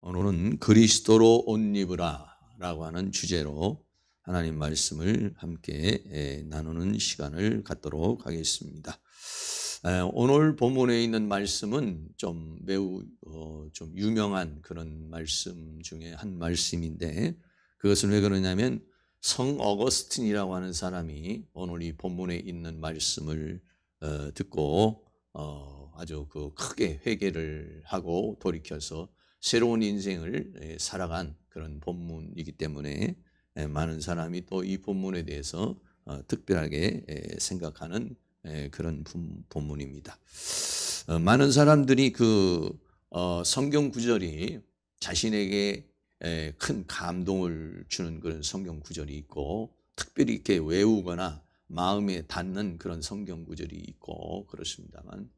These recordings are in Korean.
오늘은 그리스도로 옷 입으라 라고 하는 주제로 하나님 말씀을 함께 나누는 시간을 갖도록 하겠습니다. 오늘 본문에 있는 말씀은 좀 매우 좀 유명한 그런 말씀 중에 한 말씀인데, 그것은 왜 그러냐면 성 어거스틴이라고 하는 사람이 오늘 이 본문에 있는 말씀을 듣고 아주 크게 회개를 하고 돌이켜서 새로운 인생을 살아간 그런 본문이기 때문에 많은 사람이 또 이 본문에 대해서 특별하게 생각하는 그런 본문입니다. 많은 사람들이 성경 구절이 자신에게 큰 감동을 주는 그런 성경 구절이 있고, 특별히 이렇게 외우거나 마음에 닿는 그런 성경 구절이 있고 그렇습니다만,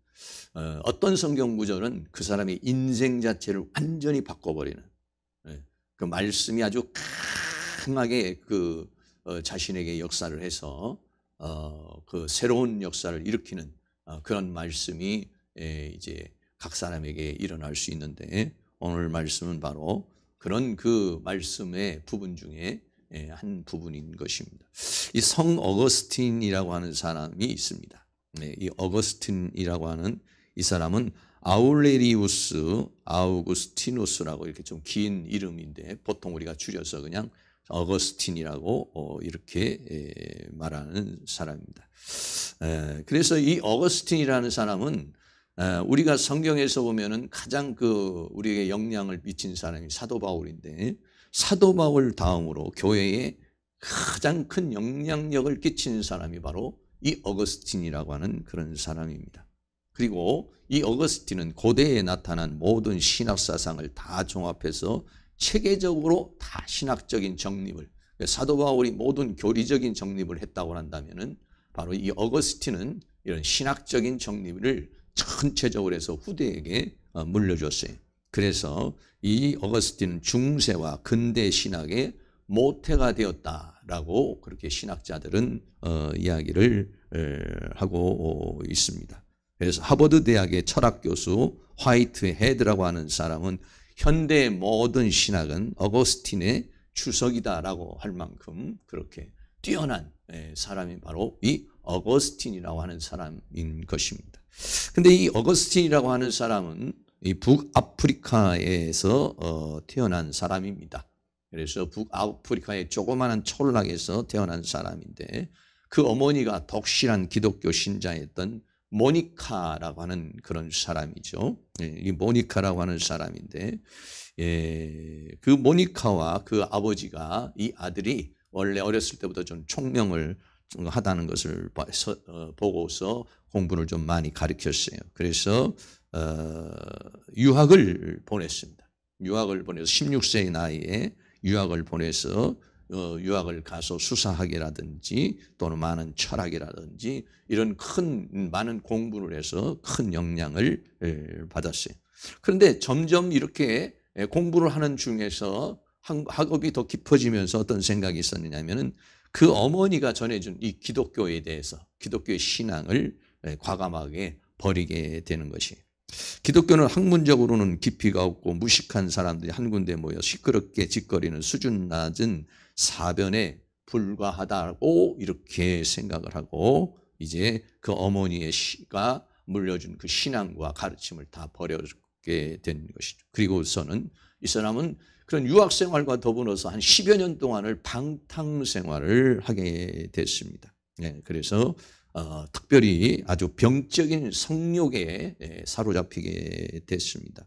어떤 성경 구절은 그 사람의 인생 자체를 완전히 바꿔버리는, 그 말씀이 아주 강하게 자신에게 역사를 해서 그 새로운 역사를 일으키는 그런 말씀이 이제 각 사람에게 일어날 수 있는데, 오늘 말씀은 바로 그런 그 말씀의 부분 중에 한 부분인 것입니다. 이 성 어거스틴이라고 하는 사람이 있습니다. 이 어거스틴이라고 하는 이 사람은 아우구스티누스라고 이렇게 좀 긴 이름인데, 보통 우리가 줄여서 그냥 어거스틴이라고 이렇게 말하는 사람입니다. 그래서 이 어거스틴이라는 사람은 우리가 성경에서 보면은 가장 우리에게 영향을 미친 사람이 사도 바울인데, 사도 바울 다음으로 교회에 가장 큰 영향력을 끼친 사람이 바로 이 어거스틴이라고 하는 그런 사람입니다. 그리고 이 어거스틴은 고대에 나타난 모든 신학 사상을 다 종합해서 체계적으로 다 신학적인 정립을, 사도 바울이 모든 교리적인 정립을 했다고 한다면은 바로 이 어거스틴은 이런 신학적인 정립을 전체적으로 해서 후대에게 물려줬어요. 그래서 이 어거스틴은 중세와 근대 신학의 모태가 되었다라고 그렇게 신학자들은 이야기를 하고 있습니다. 그래서 하버드 대학의 철학 교수 화이트 헤드라고 하는 사람은 현대의 모든 신학은 어거스틴의 추석이다라고 할 만큼 그렇게 뛰어난 사람이 바로 이 어거스틴이라고 하는 사람인 것입니다. 근데 이 어거스틴이라고 하는 사람은 이 북아프리카에서 태어난 사람입니다. 그래서 북아프리카의 조그마한 촌락에서 태어난 사람인데, 그 어머니가 독실한 기독교 신자였던 모니카라고 하는 그런 사람이죠. 이 모니카라고 하는 사람인데, 그 모니카와 그 아버지가, 이 아들이 원래 어렸을 때부터 좀 총명을 하다는 것을 보고서 공부를 좀 많이 가르쳤어요. 그래서 유학을 보냈습니다. 유학을 보내서 16세의 나이에 유학을 보내서 유학을 가서 수사학이라든지 또는 많은 철학이라든지 이런 많은 공부를 해서 큰 영향을 받았어요. 그런데 점점 이렇게 공부를 하는 중에서 학업이 더 깊어지면서 어떤 생각이 있었느냐면은, 그 어머니가 전해준 이 기독교에 대해서, 기독교의 신앙을 과감하게 버리게 되는 것이에요. 기독교는 학문적으로는 깊이가 없고 무식한 사람들이 한 군데 모여 시끄럽게 짓거리는 수준 낮은 사변에 불과하다고 이렇게 생각을 하고, 이제 그 어머니가 물려준 그 신앙과 가르침을 다 버리게 된 것이죠. 그리고서는 이 사람은 그런 유학 생활과 더불어서 한 10여 년 동안을 방탕 생활을 하게 됐습니다. 그래서 특별히 아주 병적인 성욕에 사로잡히게 됐습니다.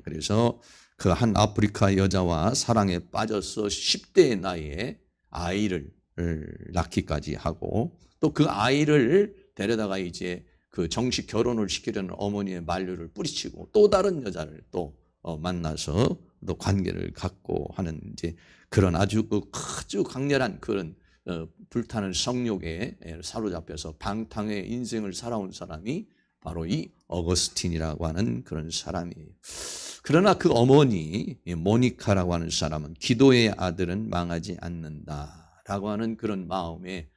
그래서 그 한 아프리카 여자와 사랑에 빠져서 10대의 나이에 아이를 낳기까지 하고, 또 그 아이를 데려다가 이제 그 정식 결혼을 시키려는 어머니의 만류를 뿌리치고 또 다른 여자를 또 만나서 또 관계를 갖고 하는 이제 그런 아주 강렬한 그런 불타는 성욕에 사로잡혀서 방탕의 인생을 살아온 사람이 바로 이 어거스틴이라고 하는 그런 사람이에요. 그러나 그 어머니 모니카라고 하는 사람은 기도의 아들은 망하지 않는다라고 하는 그런 마음에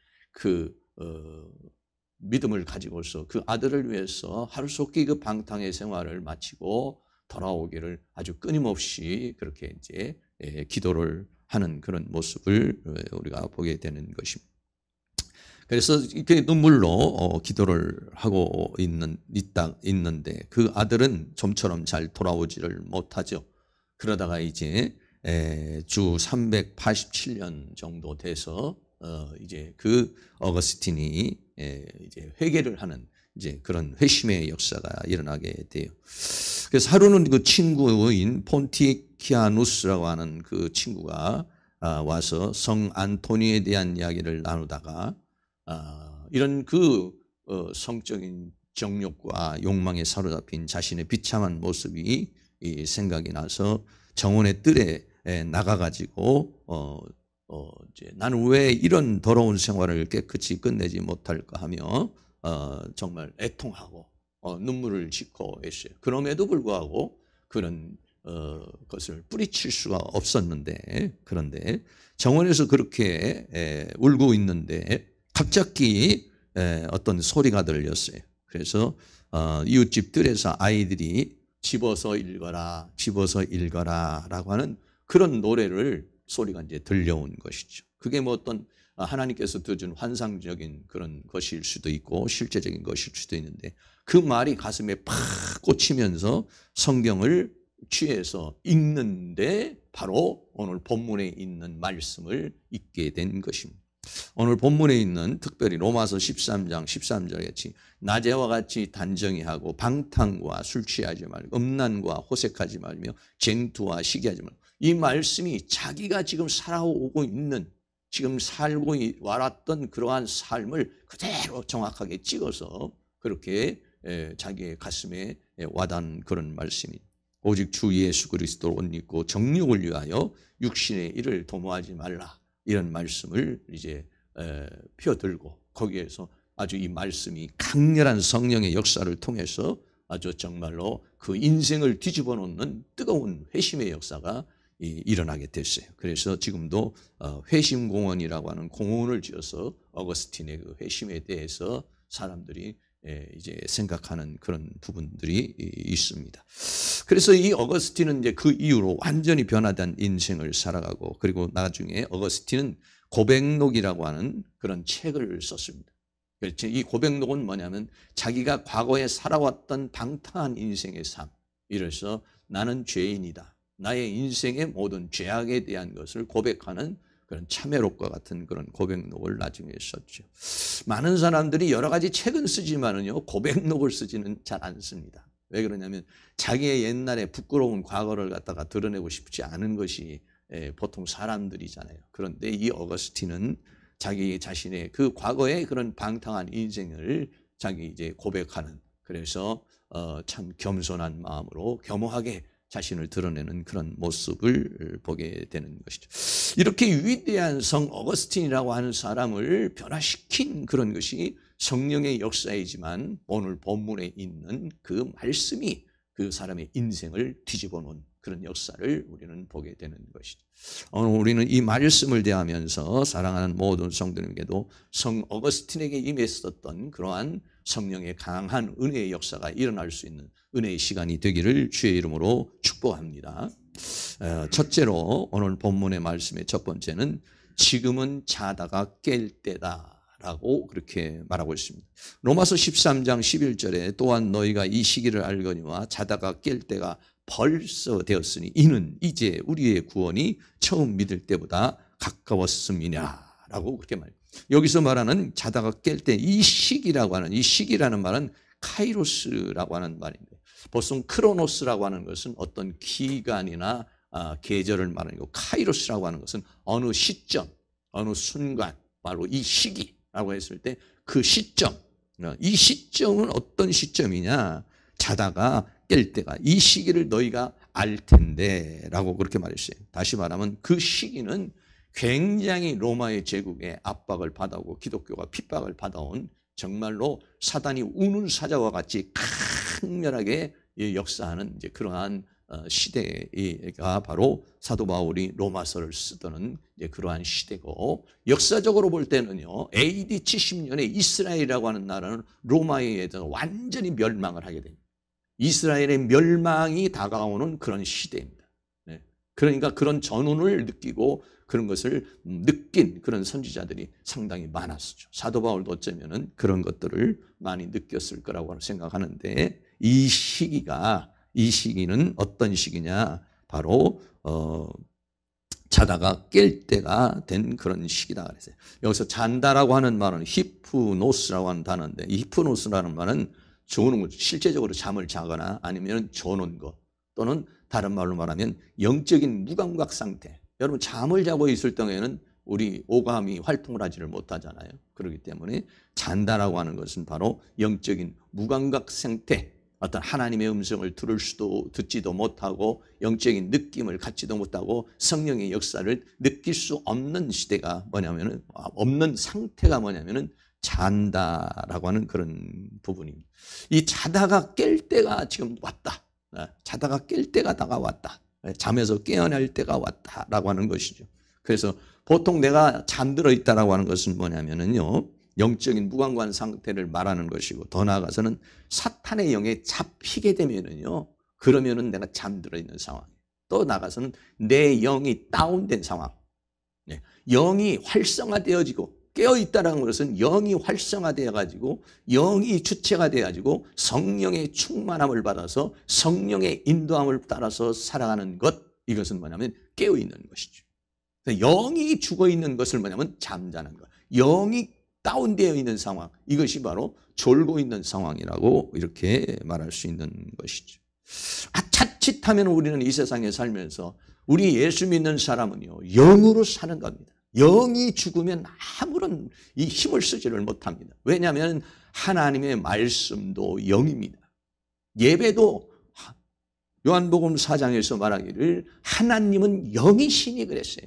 믿음을 가지고서 그 아들을 위해서 하루속히 그 방탕의 생활을 마치고 돌아오기를 아주 끊임없이 그렇게 이제 기도를 하는 그런 모습을 우리가 보게 되는 것입니다. 그래서 이렇게 눈물로 기도를 하고 있는데 그 아들은 좀처럼 잘 돌아오지를 못하죠. 그러다가 이제 주 387년 정도 돼서 이제 그 어거스틴이 이제 회개를 하는 이제 그런 회심의 역사가 일어나게 돼요. 그래서 하루는 그 친구인 폰티키아누스라고 하는 그 친구가 와서 성 안토니에 대한 이야기를 나누다가 이런 그 성적인 정욕과 욕망에 사로잡힌 자신의 비참한 모습이 생각이 나서 정원의 뜰에 나가가지고 이제 나는 왜 이런 더러운 생활을 깨끗이 끝내지 못할까 하며 정말 애통하고 눈물을 짓고 했어요. 그럼에도 불구하고 그런 것을 뿌리칠 수가 없었는데, 그런데 정원에서 그렇게 울고 있는데 갑자기 어떤 소리가 들렸어요. 그래서 이웃집 뜰에서 아이들이 집어서 읽어라, 집어서 읽어라 라고 하는 그런 노래를 소리가 이제 들려온 것이죠. 그게 뭐 어떤 하나님께서 주신 환상적인 그런 것일 수도 있고 실제적인 것일 수도 있는데 그 말이 가슴에 팍 꽂히면서 성경을 취해서 읽는데 바로 오늘 본문에 있는 말씀을 읽게 된 것입니다. 오늘 본문에 있는 특별히 로마서 13장 13절 같이 낮에와 같이 단정히 하고 방탕과 술 취하지 말고 음란과 호색하지 말며 쟁투와 시기하지 말고, 이 말씀이 자기가 지금 살아오고 있는 지금 살고 왔던 그러한 삶을 그대로 정확하게 찍어서 그렇게 자기의 가슴에 와닿은 그런 말씀이, 오직 주 예수 그리스도를 옷 입고 정욕을 위하여 육신의 일을 도모하지 말라, 이런 말씀을 이제 펴들고 거기에서 아주 이 말씀이 강렬한 성령의 역사를 통해서 아주 정말로 그 인생을 뒤집어 놓는 뜨거운 회심의 역사가 일어나게 됐어요. 그래서 지금도 회심공원이라고 하는 공원을 지어서 어거스틴의 그 회심에 대해서 사람들이 이제 생각하는 그런 부분들이 있습니다. 그래서 이 어거스틴은 이제 그 이후로 완전히 변화된 인생을 살아가고, 그리고 나중에 어거스틴은 고백록이라고 하는 그런 책을 썼습니다. 그렇죠. 이 고백록은 뭐냐면 자기가 과거에 살아왔던 방탕한 인생의 삶, 이래서 나는 죄인이다, 나의 인생의 모든 죄악에 대한 것을 고백하는 그런 참회록과 같은 그런 고백록을 나중에 썼죠. 많은 사람들이 여러 가지 책은 쓰지만은요, 고백록을 쓰지는 잘 않습니다. 왜 그러냐면 자기의 옛날에 부끄러운 과거를 갖다가 드러내고 싶지 않은 것이 보통 사람들이잖아요. 그런데 이 어거스틴은 자기 자신의 그 과거의 그런 방탕한 인생을 자기 이제 고백하는, 그래서 참 겸손한 마음으로 겸허하게 자신을 드러내는 그런 모습을 보게 되는 것이죠. 이렇게 위대한 성 어거스틴이라고 하는 사람을 변화시킨 그런 것이 성령의 역사이지만 오늘 본문에 있는 그 말씀이 그 사람의 인생을 뒤집어 놓은 그런 역사를 우리는 보게 되는 것이죠. 오늘 우리는 이 말씀을 대하면서 사랑하는 모든 성도님에게도 성 어거스틴에게 임했었던 그러한 성령의 강한 은혜의 역사가 일어날 수 있는 은혜의 시간이 되기를 주의 이름으로 축복합니다. 첫째로 오늘 본문의 말씀의 첫 번째는 지금은 자다가 깰 때다라고 그렇게 말하고 있습니다. 로마서 13장 11절에 또한 너희가 이 시기를 알거니와 자다가 깰 때가 벌써 되었으니 이는 이제 우리의 구원이 처음 믿을 때보다 가까웠음이냐라고 그렇게 말해요. 여기서 말하는 자다가 깰 때 이 시기라고 하는, 이 시기라는 말은 카이로스라고 하는 말인데, 보통 크로노스라고 하는 것은 어떤 기간이나 계절을 말하는 거고, 카이로스라고 하는 것은 어느 시점, 어느 순간, 바로 이 시기라고 했을 때 그 시점, 이 시점은 어떤 시점이냐, 자다가 깰 때가 이 시기를 너희가 알 텐데 라고 그렇게 말했어요. 다시 말하면 그 시기는 굉장히 로마의 제국의 압박을 받아오고 기독교가 핍박을 받아온 정말로 사단이 우는 사자와 같이 강렬하게 역사하는 이제 그러한 시대가 바로 사도 바울이 로마서를 쓰던 이제 그러한 시대고, 역사적으로 볼 때는요, AD 70년에 이스라엘이라고 하는 나라는 로마에 의해서 완전히 멸망을 하게 됩니다. 이스라엘의 멸망이 다가오는 그런 시대입니다. 네. 그러니까 그런 전운을 느끼고 그런 것을 느낀 그런 선지자들이 상당히 많았었죠. 사도 바울도 어쩌면은 그런 것들을 많이 느꼈을 거라고 생각하는데 이 시기는 어떤 시기냐? 바로 자다가 깰 때가 된 그런 시기다 그랬어요. 여기서 잔다라고 하는 말은 히프노스라고 하는 단어인데 이 히프노스라는 말은 조는 것, 실제적으로 잠을 자거나 아니면 조는 것 또는 다른 말로 말하면 영적인 무감각 상태. 여러분 잠을 자고 있을 때에는 우리 오감이 활동을 하지를 못하잖아요. 그렇기 때문에 잔다라고 하는 것은 바로 영적인 무감각 상태, 어떤 하나님의 음성을 듣지도 못하고 영적인 느낌을 갖지도 못하고 성령의 역사를 느낄 수 없는 시대가 뭐냐면은 없는 상태가 뭐냐면은 잔다라고 하는 그런 부분입니다. 이 자다가 깰 때가 지금 왔다. 자다가 깰 때가 다가왔다. 잠에서 깨어날 때가 왔다라고 하는 것이죠. 그래서 보통 내가 잠들어 있다라고 하는 것은 뭐냐면은요. 영적인 무감각 상태를 말하는 것이고 더 나아가서는 사탄의 영에 잡히게 되면은요. 그러면은 내가 잠들어 있는 상황. 또 나아가서는 내 영이 다운된 상황. 네. 영이 활성화되어지고 깨어있다는 것은 영이 활성화되어 가지고 영이 주체가 되어 가지고 성령의 충만함을 받아서 성령의 인도함을 따라서 살아가는 것. 이것은 뭐냐면 깨어있는 것이죠. 영이 죽어있는 것을 뭐냐면 잠자는 것. 영이 다운되어 있는 상황. 이것이 바로 졸고 있는 상황이라고 이렇게 말할 수 있는 것이죠. 자칫하면 우리는 이 세상에 살면서 우리 예수 믿는 사람은요. 영으로 사는 겁니다. 영이 죽으면 아무런 이 힘을 쓰지를 못합니다. 왜냐하면 하나님의 말씀도 영입니다. 예배도 요한복음 4장에서 말하기를 하나님은 영이시니 그랬어요.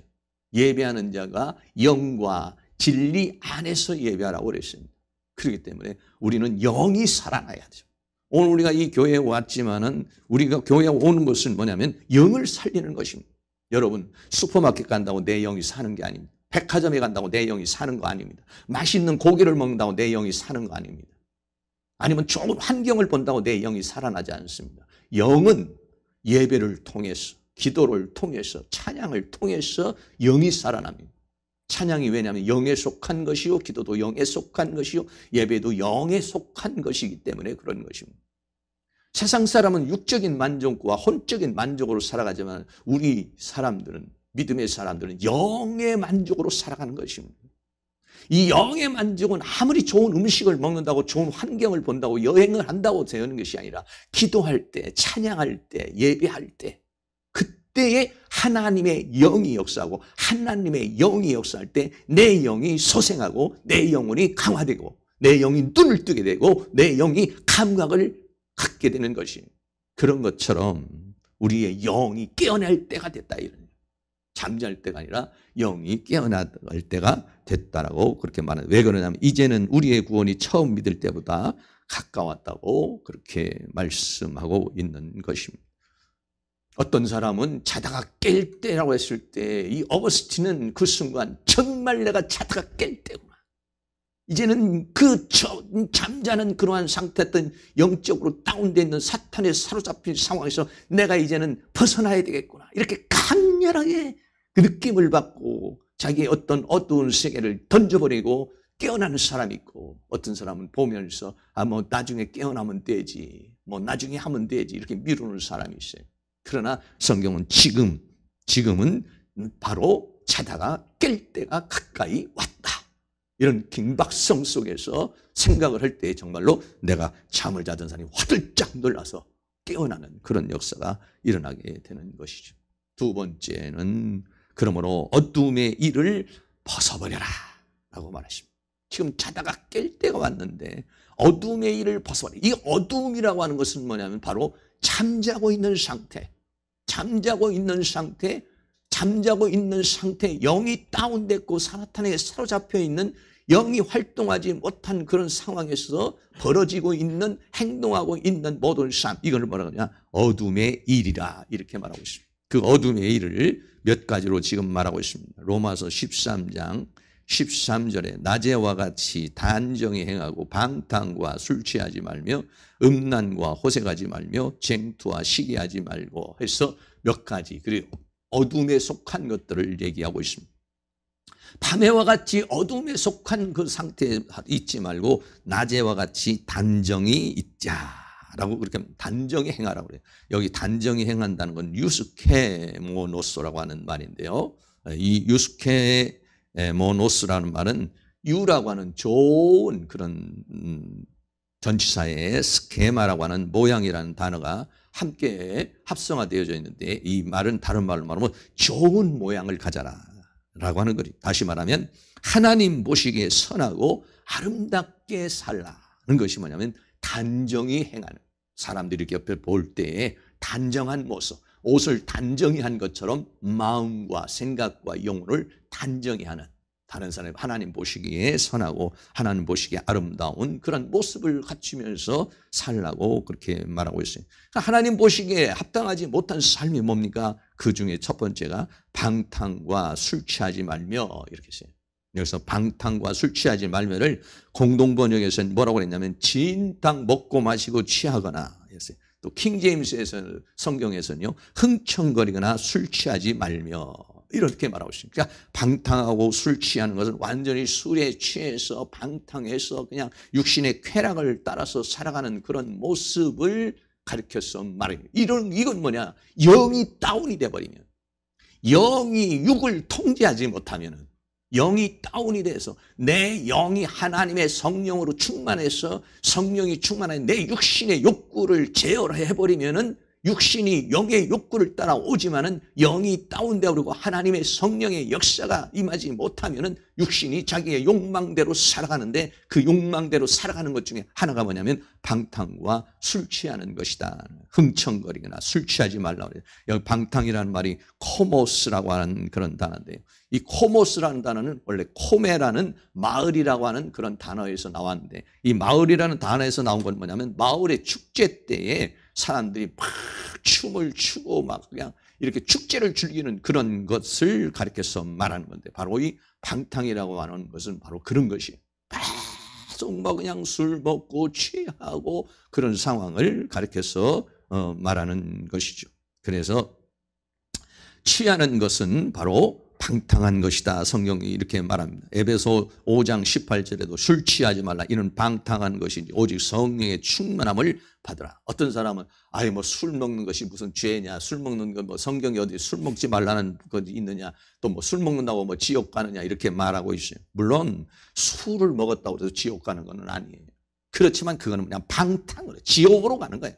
예배하는 자가 영과 진리 안에서 예배하라고 그랬습니다. 그렇기 때문에 우리는 영이 살아나야죠. 오늘 우리가 이 교회에 왔지만은 우리가 교회에 오는 것은 뭐냐면 영을 살리는 것입니다. 여러분 슈퍼마켓 간다고 내 영이 사는 게 아닙니다. 백화점에 간다고 내 영이 사는 거 아닙니다. 맛있는 고기를 먹는다고 내 영이 사는 거 아닙니다. 아니면 좋은 환경을 본다고 내 영이 살아나지 않습니다. 영은 예배를 통해서 기도를 통해서 찬양을 통해서 영이 살아납니다. 찬양이 왜냐하면 영에 속한 것이요 기도도 영에 속한 것이요 예배도 영에 속한 것이기 때문에 그런 것입니다. 세상 사람은 육적인 만족과 혼적인 만족으로 살아가지만 우리 사람들은 믿음의 사람들은 영의 만족으로 살아가는 것입니다. 이 영의 만족은 아무리 좋은 음식을 먹는다고 좋은 환경을 본다고 여행을 한다고 되는 것이 아니라 기도할 때 찬양할 때 예배할 때 그때에 하나님의 영이 역사하고 하나님의 영이 역사할 때 내 영이 소생하고 내 영혼이 강화되고 내 영이 눈을 뜨게 되고 내 영이 감각을 갖게 되는 것이 그런 것처럼 우리의 영이 깨어날 때가 됐다. 이런 잠잘 때가 아니라 영이 깨어날 때가 됐다라고 그렇게 말해요. 왜 그러냐면 이제는 우리의 구원이 처음 믿을 때보다 가까웠다고 그렇게 말씀하고 있는 것입니다. 어떤 사람은 자다가 깰 때라고 했을 때 이 어거스틴은 그 순간 정말 내가 자다가 깰 때구나. 이제는 그 잠자는 그러한 상태였던 영적으로 다운되어 있는 사탄에 사로잡힌 상황에서 내가 이제는 벗어나야 되겠구나. 이렇게 강렬하게 그 느낌을 받고 자기의 어떤 어두운 세계를 던져버리고 깨어나는 사람이 있고 어떤 사람은 보면서 뭐 나중에 깨어나면 되지 뭐 나중에 하면 되지 이렇게 미루는 사람이 있어요. 그러나 성경은 지금은 바로 자다가 깰 때가 가까이 왔다. 이런 긴박성 속에서 생각을 할 때 정말로 내가 잠을 자던 사람이 화들짝 놀라서 깨어나는 그런 역사가 일어나게 되는 것이죠. 두 번째는 그러므로 어둠의 일을 벗어버려라 라고 말하십니다. 지금 자다가 깰 때가 왔는데 어둠의 일을 벗어버려. 이 어둠이라고 하는 것은 뭐냐면 바로 잠자고 있는 상태, 영이 다운됐고 사탄에 사로잡혀 있는 영이 활동하지 못한 그런 상황에서 벌어지고 있는 행동하고 있는 모든 삶 이걸 뭐라고 하냐 어둠의 일이라 이렇게 말하고 있습니다. 그 어둠의 일을 몇 가지로 지금 말하고 있습니다. 로마서 13장 13절에 낮에와 같이 단정히 행하고 방탕과 술 취하지 말며 음란과 호색하지 말며 쟁투와 시기하지 말고 해서 몇 가지, 그리고 어둠에 속한 것들을 얘기하고 있습니다. 밤에와 같이 어둠에 속한 그 상태에 있지 말고 낮에와 같이 단정히 있자라고, 그렇게 단정히 행하라고 그래요. 여기 단정히 행한다는 건 유스케모노스라고 하는 말인데요. 이 유스케모노스라는 말은 유라고 하는 좋은 그런 전치사의 스케마라고 하는 모양이라는 단어가 함께 합성화되어져 있는데, 이 말은 다른 말로 말하면 좋은 모양을 가져라 라고 하는 거지. 다시 말하면 하나님 보시기에 선하고 아름답게 살라는 것이 뭐냐면 단정히 행하는, 사람들이 이렇게 옆에 볼 때에 단정한 모습, 옷을 단정히 한 것처럼 마음과 생각과 영혼을 단정히 하는, 다른 사람이 하나님 보시기에 선하고 하나님 보시기에 아름다운 그런 모습을 갖추면서 살라고 그렇게 말하고 있어요. 그러니까 하나님 보시기에 합당하지 못한 삶이 뭡니까? 그 중에 첫 번째가 방탕과 술 취하지 말며, 이렇게 했어요. 여기서 방탕과 술 취하지 말며를 공동번역에서는 뭐라고 그랬냐면 진탕 먹고 마시고 취하거나 했어요. 또 킹제임스에서 성경에서는요 흥청거리거나 술 취하지 말며 이렇게 말하고 있습니다. 그러니까 방탕하고 술 취하는 것은 완전히 술에 취해서 방탕해서 그냥 육신의 쾌락을 따라서 살아가는 그런 모습을 가르쳐서 말해요. 이건 뭐냐? 영이 다운이 돼버리면, 영이 육을 통제하지 못하면, 영이 다운이 돼서 내 영이 하나님의 성령으로 충만해서 성령이 충만한 내 육신의 욕구를 제어해버리면은 육신이 영의 욕구를 따라오지만은 영이 다운되어버리고 하나님의 성령의 역사가 임하지 못하면은 육신이 자기의 욕망대로 살아가는데, 그 욕망대로 살아가는 것 중에 하나가 뭐냐면 방탕과 술 취하는 것이다. 흥청거리거나 술 취하지 말라고 그래요. 여기 방탕이라는 말이 코모스라고 하는 그런 단어인데요. 이 코모스라는 단어는 원래 코메라는 마을이라고 하는 그런 단어에서 나왔는데, 이 마을이라는 단어에서 나온 건 뭐냐면 마을의 축제 때에 사람들이 막 춤을 추고 막 그냥 이렇게 축제를 즐기는 그런 것을 가리켜서 말하는 건데, 바로 이 방탕이라고 하는 것은 바로 그런 것이에요. 계속 뭐 그냥 술 먹고 취하고 그런 상황을 가리켜서 말하는 것이죠. 그래서 취하는 것은 바로 방탕한 것이다. 성경이 이렇게 말합니다. 에베소 5장 18절에도 술 취하지 말라. 이는 방탕한 것이지 오직 성령의 충만함을 받으라. 어떤 사람은 아예 뭐 술 먹는 것이 무슨 죄냐, 술 먹는 거 뭐 성경이 어디 술 먹지 말라는 것이 있느냐, 또 뭐 술 먹는다고 뭐 지옥 가느냐 이렇게 말하고 있어요. 물론 술을 먹었다고 해서 지옥 가는 건 아니에요. 그렇지만 그거는 그냥 방탕으로 지옥으로 가는 거예요.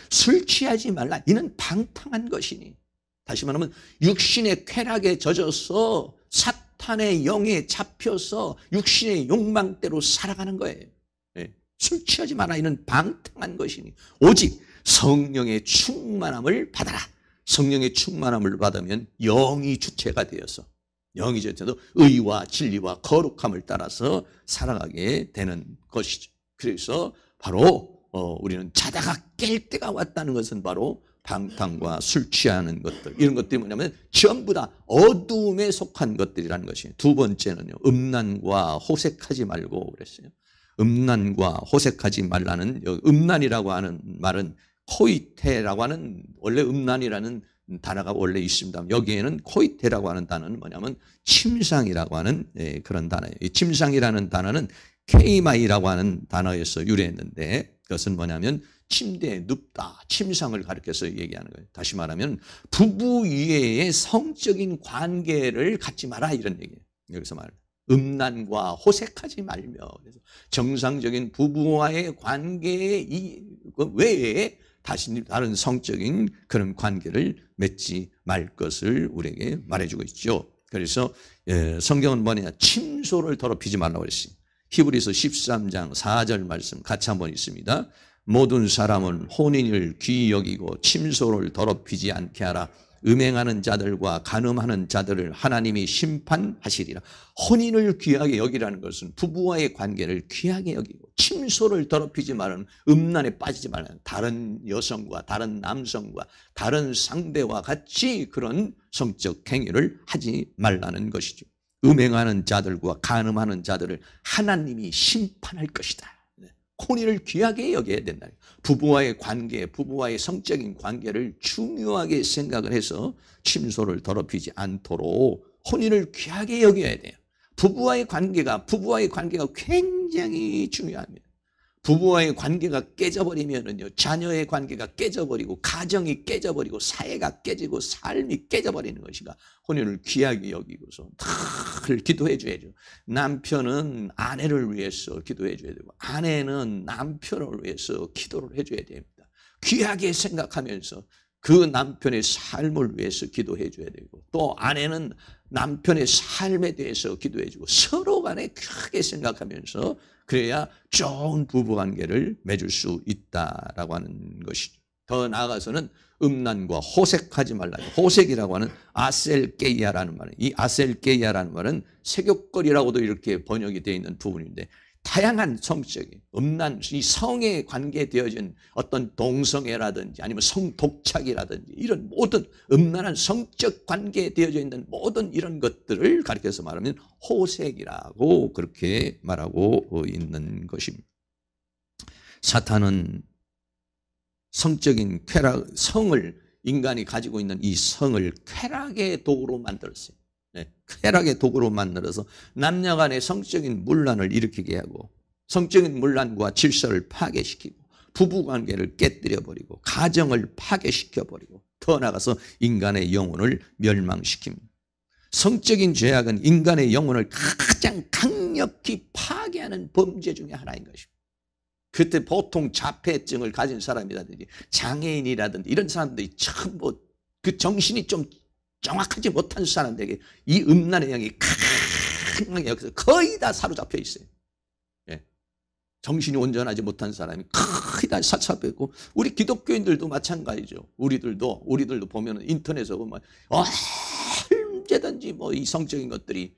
술 취하지 말라. 이는 방탕한 것이니. 다시 말하면 육신의 쾌락에 젖어서 사탄의 영에 잡혀서 육신의 욕망대로 살아가는 거예요. 네. 술 취하지 마라. 이는 방탕한 것이니 오직 성령의 충만함을 받아라. 성령의 충만함을 받으면 영이 주체가 되어서, 영이 주체도 의와 진리와 거룩함을 따라서 살아가게 되는 것이죠. 그래서 바로 우리는 자다가 깰 때가 왔다는 것은 바로 방탕과 술 취하는 것들, 이런 것들이 뭐냐면 전부 다 어두움에 속한 것들이라는 것이에요. 두 번째는요, 음란과 호색하지 말고 그랬어요. 음란과 호색하지 말라는, 음란이라고 하는 말은 코이테라고 하는, 원래 음란이라는 단어가 원래 있습니다. 여기에는 코이테라고 하는 단어는 뭐냐면 침상이라고 하는 그런 단어예요. 이 침상이라는 단어는 케이마이라고 하는 단어에서 유래했는데, 그것은 뭐냐면 침대에 눕다, 침상을 가리켜서 얘기하는 거예요. 다시 말하면 부부 이외의 성적인 관계를 갖지 마라, 이런 얘기예요. 여기서 말합니다. 음란과 호색하지 말며, 그래서 정상적인 부부와의 관계 외에 다른 성적인 그런 관계를 맺지 말 것을 우리에게 말해주고 있죠. 그래서 성경은 뭐냐, 침소를 더럽히지 말라고 그랬어요. 히브리서 13장 4절 말씀 같이 한번 있습니다. 모든 사람은 혼인을 귀히 여기고 침소를 더럽히지 않게 하라. 음행하는 자들과 간음하는 자들을 하나님이 심판하시리라. 혼인을 귀하게 여기라는 것은 부부와의 관계를 귀하게 여기고, 침소를 더럽히지 말라는, 음란에 빠지지 말라는, 다른 여성과 다른 남성과 다른 상대와 같이 그런 성적 행위를 하지 말라는 것이죠. 음행하는 자들과 간음하는 자들을 하나님이 심판할 것이다. 혼인을 귀하게 여겨야 된다. 부부와의 관계, 부부와의 성적인 관계를 중요하게 생각을 해서 침소를 더럽히지 않도록 혼인을 귀하게 여겨야 돼요. 부부와의 관계가 굉장히 중요합니다. 부부와의 관계가 깨져버리면은요, 자녀의 관계가 깨져버리고, 가정이 깨져버리고, 사회가 깨지고, 삶이 깨져버리는 것이가 혼인을 귀하게 여기고서 늘 기도해 줘야죠. 남편은 아내를 위해서 기도해 줘야 되고, 아내는 남편을 위해서 기도를 해줘야 됩니다. 귀하게 생각하면서 그 남편의 삶을 위해서 기도해 줘야 되고, 또 아내는 남편의 삶에 대해서 기도해 주고, 서로 간에 크게 생각하면서 그래야 좋은 부부관계를 맺을 수 있다라고 하는 것이죠. 더 나아가서는 음란과 호색하지 말라. 호색이라고 하는 아셀게이아라는 말은, 이 아셀게이아라는 말은 색욕거리라고도 이렇게 번역이 되어 있는 부분인데, 다양한 성적인 음란, 이 성에 관계되어진 어떤 동성애라든지 아니면 성독착이라든지 이런 모든 음란한 성적 관계에 되어져 있는 모든 이런 것들을 가리켜서 말하면 호색이라고 그렇게 말하고 있는 것입니다. 사탄은 성적인 쾌락, 성을, 인간이 가지고 있는 이 성을 쾌락의 도구로 만들었어요. 쾌락의 도구로 만들어서 남녀 간의 성적인 문란을 일으키게 하고, 성적인 문란과 질서를 파괴시키고, 부부관계를 깨뜨려버리고, 가정을 파괴시켜버리고, 더 나아가서 인간의 영혼을 멸망시킵니다. 성적인 죄악은 인간의 영혼을 가장 강력히 파괴하는 범죄 중에 하나인 것입니다. 그때 보통 자폐증을 가진 사람이라든지 장애인이라든지 이런 사람들이 참 그 정신이 좀 정확하지 못한 사람들에게 이 음란의 영이 강하게 여기서 거의 다 사로잡혀 있어요. 예. 정신이 온전하지 못한 사람이 거의 다 사로잡혀 있고, 우리 기독교인들도 마찬가지죠. 우리들도 보면 인터넷에 보면 언제든지 이 성적인 것들이,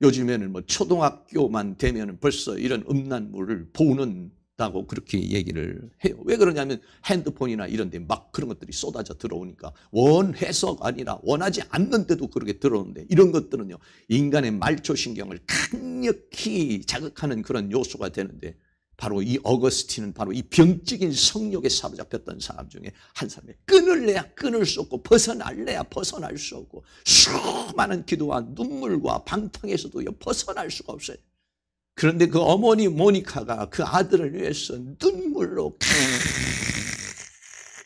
요즘에는 초등학교만 되면 벌써 이런 음란물을 보는다고 그렇게 얘기를 해요. 왜 그러냐면 핸드폰이나 이런 데 막 그런 것들이 쏟아져 들어오니까, 원해서가 아니라 원하지 않는데도 그렇게 들어오는데, 이런 것들은요 인간의 말초신경을 강력히 자극하는 그런 요소가 되는데, 바로 이 어거스틴은 바로 이 병적인 성욕에 사로잡혔던 사람 중에 한 사람이에요. 끊을래야 끊을 수 없고, 벗어날래야 벗어날 수 없고, 수많은 기도와 눈물과 방탕에서도 벗어날 수가 없어요. 그런데 그 어머니 모니카가 그 아들을 위해서 눈물로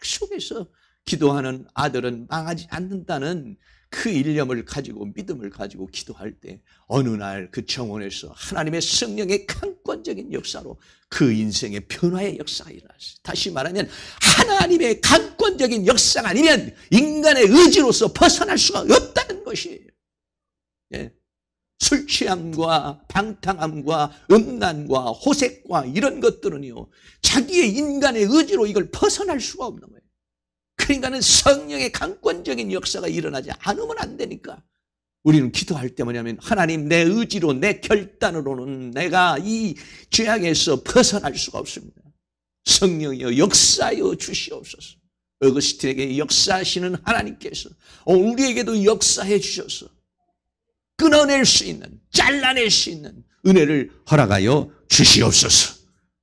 속에서 기도하는 아들은 망하지 않는다는 그 일념을 가지고, 믿음을 가지고 기도할 때 어느 날 그 정원에서 하나님의 성령의 강권적인 역사로 그 인생의 변화의 역사가 일어났어요. 다시 말하면 하나님의 강권적인 역사가 아니면 인간의 의지로서 벗어날 수가 없다는 것이에요. 예. 술 취함과 방탕함과 음란과 호색과 이런 것들은요, 자기의 인간의 의지로 이걸 벗어날 수가 없는 거예요. 그러니까는 성령의 강권적인 역사가 일어나지 않으면 안 되니까 우리는 기도할 때 뭐냐면, 하나님, 내 의지로, 내 결단으로는 내가 이 죄악에서 벗어날 수가 없습니다. 성령이여 역사하여 주시옵소서. 어거스틴에게 역사하시는 하나님께서 우리에게도 역사해 주셔서 끊어낼 수 있는, 잘라낼 수 있는 은혜를 허락하여 주시옵소서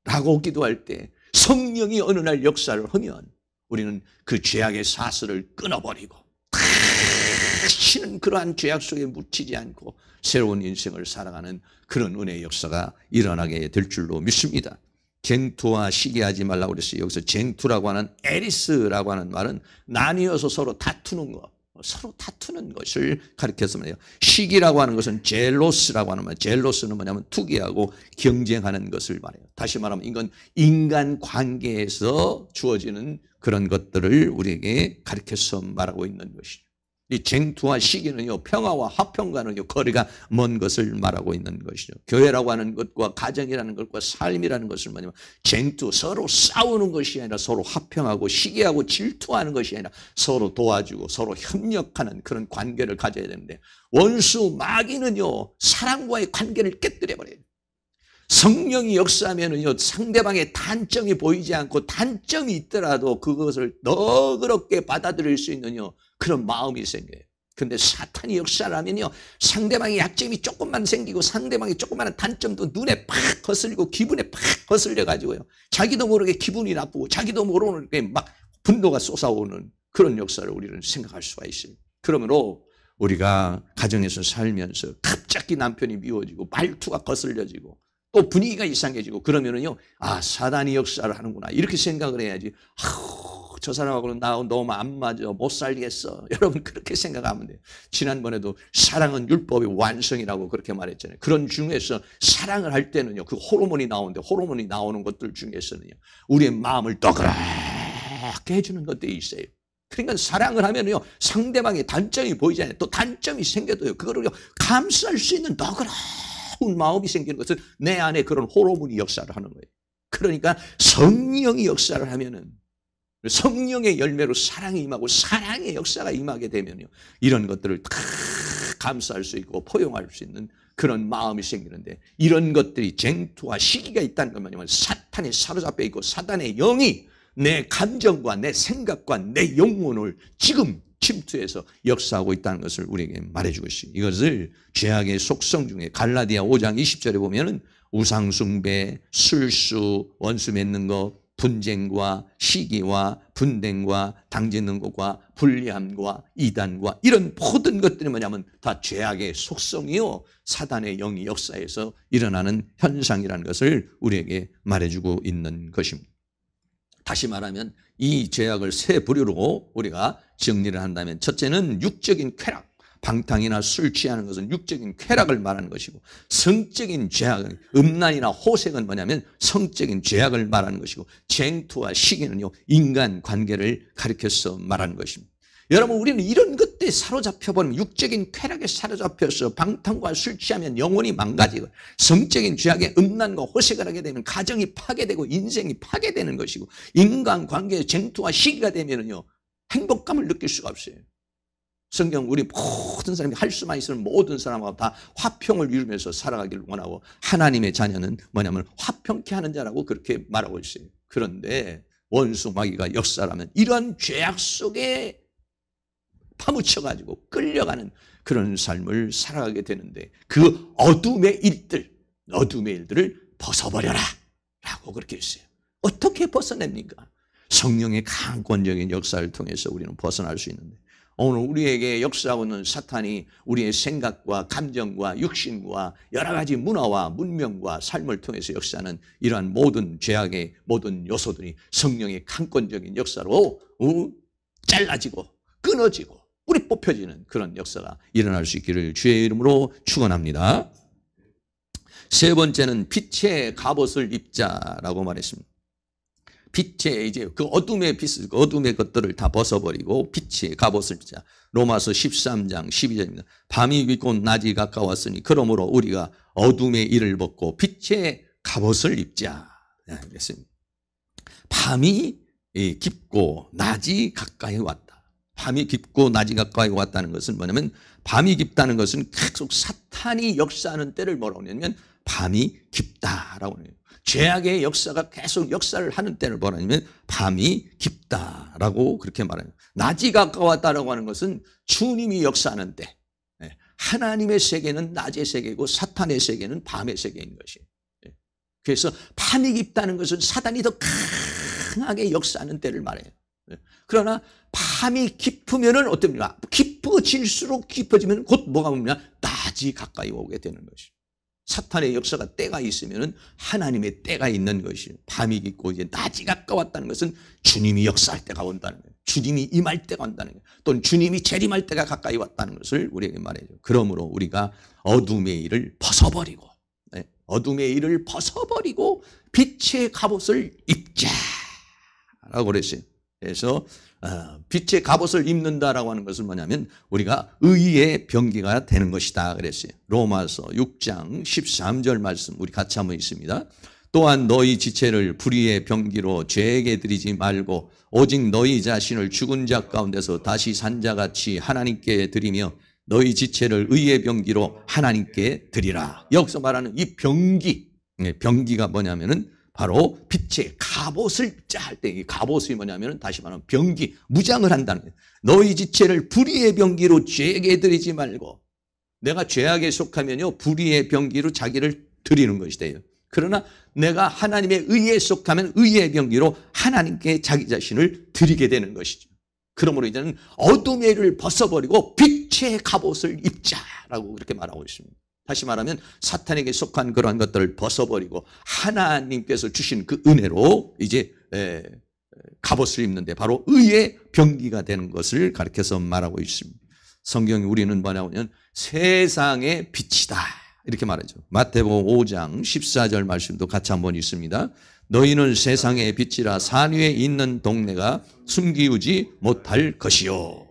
라고 기도할 때, 성령이 어느 날 역사를 하면 우리는 그 죄악의 사슬을 끊어버리고 다시는 그러한 죄악 속에 묻히지 않고 새로운 인생을 살아가는 그런 은혜의 역사가 일어나게 될 줄로 믿습니다. 쟁투와 시기하지 말라고 그랬어요. 여기서 쟁투라고 하는, 에리스라고 하는 말은 나뉘어서 서로 다투는 것, 서로 다투는 것을 가리켜서 말해요. 시기라고 하는 것은 젤로스라고 하는 말. 젤로스는 뭐냐면 투기하고 경쟁하는 것을 말해요. 다시 말하면 이건 인간 관계에서 주어지는 그런 것들을 우리에게 가리켜서 말하고 있는 것이죠. 이 쟁투와 시기는요, 평화와 화평과는요 거리가 먼 것을 말하고 있는 것이죠. 교회라고 하는 것과 가정이라는 것과 삶이라는 것을 뭐냐면, 쟁투, 서로 싸우는 것이 아니라 서로 화평하고, 시기하고 질투하는 것이 아니라 서로 도와주고 서로 협력하는 그런 관계를 가져야 되는데, 원수 마귀는요 사랑과의 관계를 깨뜨려버려요. 성령이 역사하면은요, 상대방의 단점이 보이지 않고, 단점이 있더라도 그것을 너그럽게 받아들일 수 있는 그런 마음이 생겨요. 근데 사탄이 역사를 하면요, 상대방의 약점이 조금만 생기고 상대방의 조그마한 단점도 눈에 팍 거슬리고 기분에 팍 거슬려가지고요, 자기도 모르게 기분이 나쁘고 자기도 모르게 막 분노가 솟아오는 그런 역사를 우리는 생각할 수가 있어요. 그러므로 우리가 가정에서 살면서 갑자기 남편이 미워지고 말투가 거슬려지고 또 분위기가 이상해지고 그러면은요, 아, 사단이 역사를 하는구나 이렇게 생각을 해야지. 저 사람하고는 나 너무 안 맞아, 못 살겠어. 여러분 그렇게 생각하면 돼요. 지난번에도 사랑은 율법의 완성이라고 그렇게 말했잖아요. 그런 중에서 사랑을 할 때는요, 그 호르몬이 나오는데 호르몬이 나오는 것들 중에서는요, 우리의 마음을 떠그랗게 해주는 것들이 있어요. 그러니까 사랑을 하면요, 상대방의 단점이 보이잖아요. 또 단점이 생겨도요, 그거를 감수할 수 있는 너그러운 마음이 생기는 것은 내 안에 그런 호르몬이 역사를 하는 거예요. 그러니까 성령이 역사를 하면은, 성령의 열매로 사랑이 임하고 사랑의 역사가 임하게 되면요, 이런 것들을 다 감수할 수 있고 포용할 수 있는 그런 마음이 생기는데, 이런 것들이 쟁투와 시기가 있다는 건 뭐냐면 사탄에 사로잡혀 있고 사탄의 영이 내 감정과 내 생각과 내 영혼을 지금 침투해서 역사하고 있다는 것을 우리에게 말해주고 있어요. 이것을 죄악의 속성 중에 갈라디아 5장 20절에 보면은 우상숭배, 술수, 원수 맺는 것, 분쟁과 시기와 분쟁과 당짓는 것과 불리함과 이단과 이런 모든 것들이 뭐냐면 다 죄악의 속성이요, 사단의 영이 역사에서 일어나는 현상이라는 것을 우리에게 말해주고 있는 것입니다. 다시 말하면 이 죄악을 세 부류로 우리가 정리를 한다면, 첫째는 육적인 쾌락, 방탕이나 술 취하는 것은 육적인 쾌락을 말하는 것이고, 성적인 죄악은, 음란이나 호색은 뭐냐면 성적인 죄악을 말하는 것이고, 쟁투와 시기는요, 인간 관계를 가리켜서 말하는 것입니다. 여러분, 우리는 이런 것들에 사로잡혀버리면, 육적인 쾌락에 사로잡혀서 방탕과 술 취하면 영혼이 망가지고, 성적인 죄악에 음란과 호색을 하게 되면 가정이 파괴되고 인생이 파괴되는 것이고, 인간 관계의 쟁투와 시기가 되면은요, 행복감을 느낄 수가 없어요. 성경, 우리 모든 사람이 할 수만 있으면 모든 사람하고 다 화평을 이루면서 살아가기를 원하고, 하나님의 자녀는 뭐냐면 화평케 하는 자라고 그렇게 말하고 있어요. 그런데 원수 마귀가 역사라면 이런 죄악 속에 파묻혀가지고 끌려가는 그런 삶을 살아가게 되는데, 그 어둠의 일들을 벗어버려라 라고 그렇게 했어요. 어떻게 벗어냅니까? 성령의 강권적인 역사를 통해서 우리는 벗어날 수 있는데, 오늘 우리에게 역사하고 있는 사탄이 우리의 생각과 감정과 육신과 여러 가지 문화와 문명과 삶을 통해서 역사하는 이러한 모든 죄악의 모든 요소들이 성령의 강권적인 역사로 잘라지고 끊어지고 뿌리 뽑혀지는 그런 역사가 일어날 수 있기를 주의 이름으로 축원합니다. 세 번째는 빛의 갑옷을 입자라고 말했습니다. 빛의, 이제 그 어둠의 빛, 어둠의 것들을 다 벗어버리고 빛의 갑옷을 입자. 로마서 13장 12절입니다. 밤이 깊고 낮이 가까웠으니 그러므로 우리가 어둠의 일을 벗고 빛의 갑옷을 입자. 그랬습니다. 밤이 깊고 낮이 가까이 왔다. 밤이 깊고 낮이 가까이 왔다는 것은 뭐냐면, 밤이 깊다는 것은 계속 사탄이 역사하는 때를 뭐라고 하냐면 밤이 깊다라고 해요. 죄악의 역사가 계속 역사를 하는 때를 뭐라냐면 밤이 깊다라고 그렇게 말해요. 낮이 가까웠다라고 하는 것은 주님이 역사하는 때, 하나님의 세계는 낮의 세계고 사탄의 세계는 밤의 세계인 것이에요. 그래서 밤이 깊다는 것은 사단이 더 강하게 역사하는 때를 말해요. 그러나 밤이 깊으면은 어떻습니까? 깊어질수록 깊어지면 곧 뭐가 오느냐? 낮이 가까이 오게 되는 것이죠. 사탄의 역사가 때가 있으면 하나님의 때가 있는 것이에요. 밤이 깊고 이제 낮이 가까웠다는 것은 주님이 역사할 때가 온다는 거예요. 주님이 임할 때가 온다는 거예요. 또는 주님이 재림할 때가 가까이 왔다는 것을 우리에게 말해요. 그러므로 우리가 어둠의 일을 벗어버리고, 어둠의 일을 벗어버리고 빛의 갑옷을 입자라고 그랬어요. 그래서 빛의 갑옷을 입는다라고 하는 것은 뭐냐면 우리가 의의 병기가 되는 것이다 그랬어요. 로마서 6장 13절 말씀 우리 같이 한번 읽습니다. 또한 너희 지체를 불의의 병기로 죄에게 드리지 말고 오직 너희 자신을 죽은 자 가운데서 다시 산 자같이 하나님께 드리며 너희 지체를 의의 병기로 하나님께 드리라. 여기서 말하는 이 병기, 병기가 뭐냐면은 바로 빛의 갑옷을 입자 할 때, 이 갑옷이 뭐냐면 다시 말하면 병기, 무장을 한다는 거예요. 너희 지체를 불의의 병기로 죄에게 드리지 말고, 내가 죄악에 속하면요 불의의 병기로 자기를 드리는 것이 돼요. 그러나 내가 하나님의 의에 속하면 의의 병기로 하나님께 자기 자신을 드리게 되는 것이죠. 그러므로 이제는 어둠의 일을 벗어버리고 빛의 갑옷을 입자라고 그렇게 말하고 있습니다. 다시 말하면 사탄에게 속한 그러한 것들을 벗어버리고 하나님께서 주신 그 은혜로 이제 갑옷을 입는데 바로 의의 병기가 되는 것을 가르쳐서 말하고 있습니다. 성경이 우리는 뭐냐고 하면 세상의 빛이다 이렇게 말하죠. 마태복음 5장 14절 말씀도 같이 한번 있습니다. 너희는 세상의 빛이라 산 위에 있는 동네가 숨기우지 못할 것이요.